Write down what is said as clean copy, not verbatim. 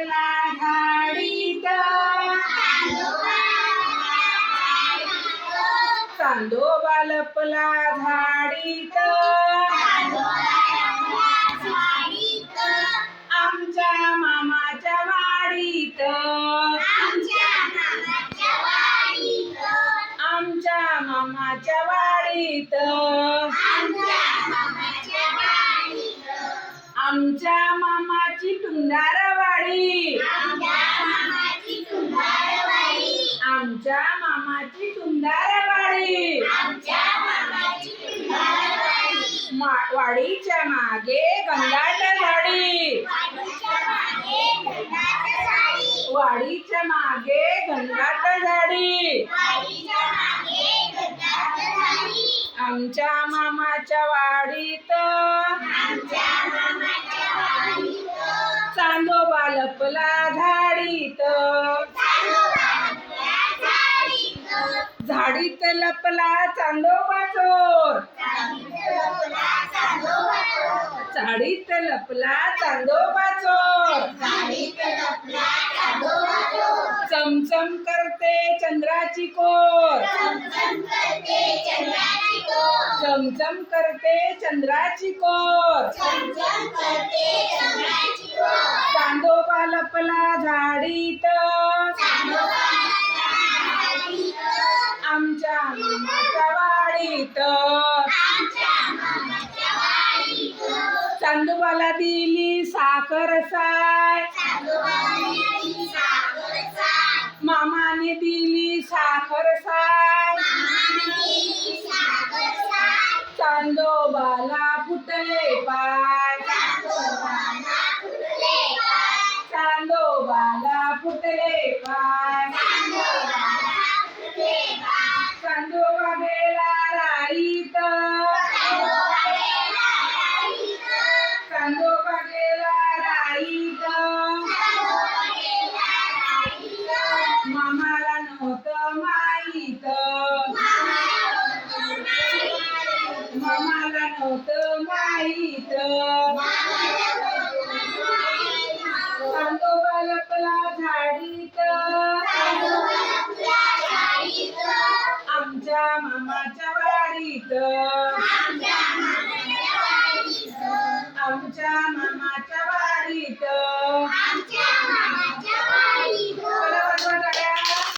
लपला झाडीत, चांदोबा लपला झाडीत, आमच्या मामाच्या वाडीत, आमच्या मामाच्या वाडीत, आमच्या मामाची टुंडारवाडी, आमच्या मामाची टुंडारवाडी, वाडीच्या मागे घनदाट झाडी, वाडीच्या मागे घनदाट झाडी, आमच्या मामाच्या वाडीत, चांदोबा लपला झाडीत, झाडीत लपला चांदोबा चोर, झाडीत लपला चांदोबा चोर, चमचम करते चंद्राची कोर, चमचम करते चंद्राची कोर, चांदोबा लपला झाडीत, आमच्या मामाच्या वाडीत, चांदोबाला दिली साखर साय, मामाने दिली साखर साय, चांदोबाला फुटले पाय, चांदोबाला फुटले पाय, चांदोबा गेला राईत, चांदोबा गेला राईत, मामाला नव्हतं माहीत, मामाला नव्हतं माहीत, चांदोबा लपला झाडीत, आमच्या मामाच्या वाडीत.